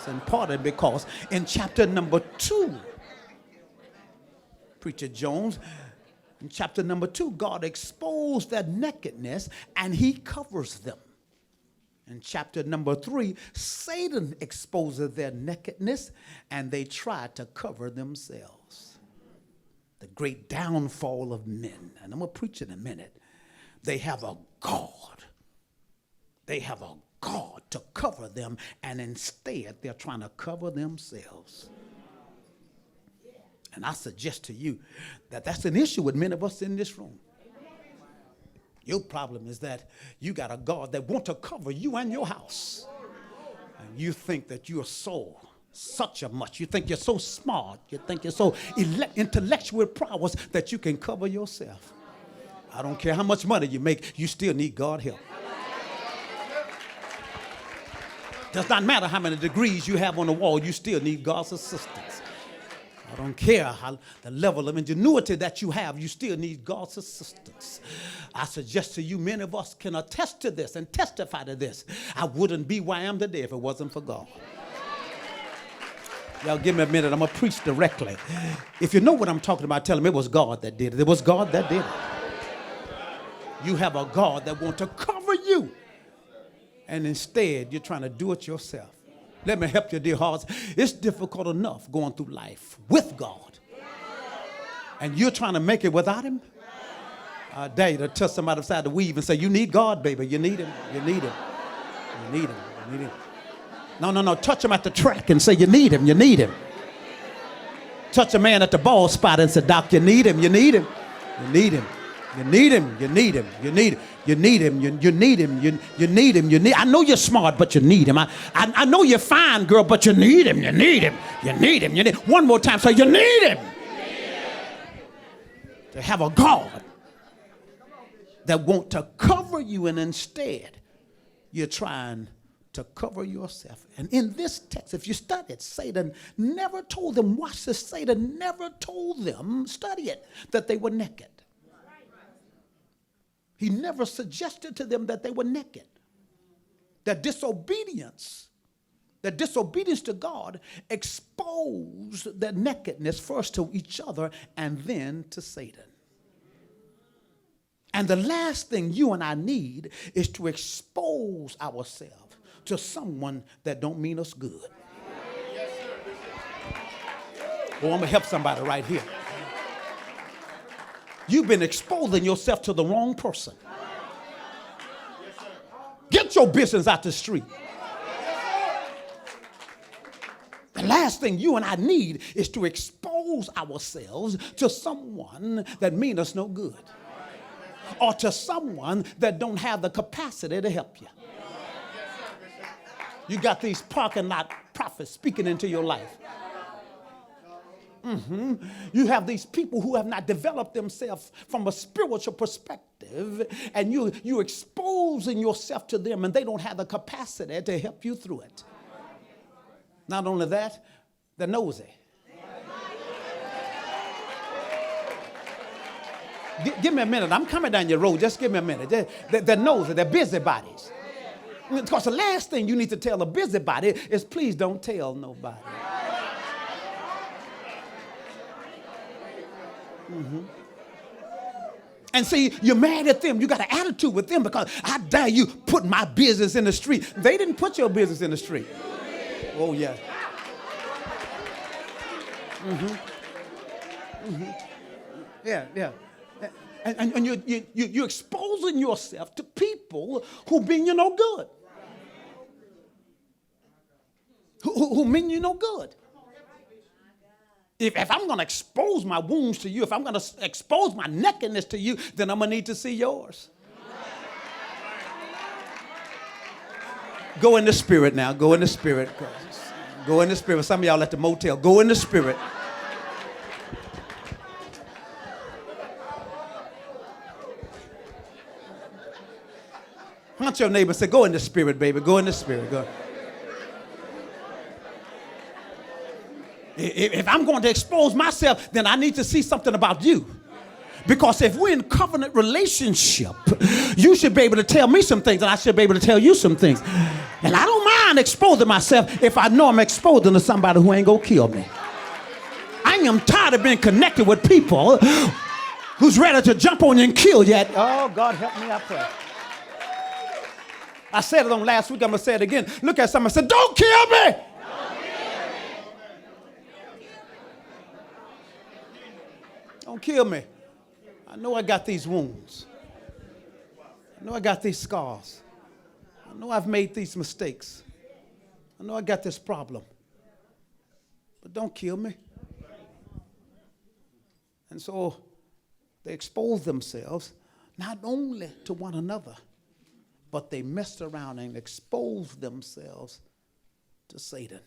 And partly because in chapter number 2, Preacher Jones, in chapter number 2, God exposed their nakedness and he covers them. In chapter number 3, Satan exposes their nakedness and they try to cover themselves. The great downfall of men. And I'm going to preach in a minute. They have a God. They have a God to cover them, and instead they're trying to cover themselves. And I suggest to you that that's an issue with many of us in this room. Your problem is that you got a God that wants to cover you and your house. And you think that you're such a much. You think you're so smart. You think you're so intellectual prowess that you can cover yourself. I don't care how much money you make, you still need God's help. Does not matter how many degrees you have on the wall, you still need God's assistance. I don't care how the level of ingenuity that you have, you still need God's assistance. I suggest to you, many of us can attest to this and testify to this. I wouldn't be where I am today if it wasn't for God. Y'all give me a minute, I'm going to preach directly. If you know what I'm talking about, tell them it was God that did it. It was God that did it. You have a God that wants to cover you. And instead, you're trying to do it yourself. Let me help you, dear hearts. It's difficult enough going through life with God. And you're trying to make it without him? I dare you to touch somebody beside the weave and say, you need God, baby. You need him. You need him. You need him. You need him. No. Touch him at the track and say, you need him. You need him. Touch a man at the ball spot and say, Doc, you need him. You need him. You need him. You need him. You need him. You need him. You need him. You need him. You need him. You need. I know you're smart, but you need him. I know you're fine, girl, but you need him. You need him. You need him. You need. One more time, say you need him. To have a God that want to cover you, and instead you're trying to cover yourself. And in this text, if you study it, Satan never told them. Watch this. Satan never told them. Study it. That they were naked. He never suggested to them that they were naked. That disobedience to God exposed their nakedness first to each other and then to Satan. And the last thing you and I need is to expose ourselves to someone that don't mean us good. Oh, I'm going to help somebody right here. You've been exposing yourself to the wrong person. Get your business out the street. The last thing you and I need is to expose ourselves to someone that means us no good. Or to someone that don't have the capacity to help you. You got these parking lot prophets speaking into your life. You have these people who have not developed themselves from a spiritual perspective, and you're exposing yourself to them, and they don't have the capacity to help you through it. Not only that, they're nosy. Give me a minute. I'm coming down your road. Just give me a minute. They're nosy. They're busybodies. Because the last thing you need to tell a busybody is please don't tell nobody. And see, you're mad at them. You got an attitude with them because I dare you put my business in the street. They didn't put your business in the street. Oh, yeah. Yeah. And you're exposing yourself to people who mean you no good. Who mean you no good. If I'm going to expose my wounds to you, if I'm going to expose my nakedness to you, then I'm going to need to see yours. Go in the spirit now. Go in the spirit. Go in the spirit. Some of y'all at the motel. Go in the spirit. Hunt your neighbor and say, go in the spirit, baby. Go in the spirit. Go. If I'm going to expose myself, then I need to see something about you. Because if we're in covenant relationship, you should be able to tell me some things and I should be able to tell you some things. And I don't mind exposing myself if I know I'm exposing to somebody who ain't gonna kill me. I am tired of being connected with people who's ready to jump on you and kill you. Oh, God help me, I pray. I said it on last week, I'm gonna say it again. Look at somebody and say, don't kill me. Don't kill me. I know I got these wounds. I know I got these scars. I know I've made these mistakes. I know I got this problem. But don't kill me. And so they exposed themselves not only to one another, but they messed around and exposed themselves to Satan.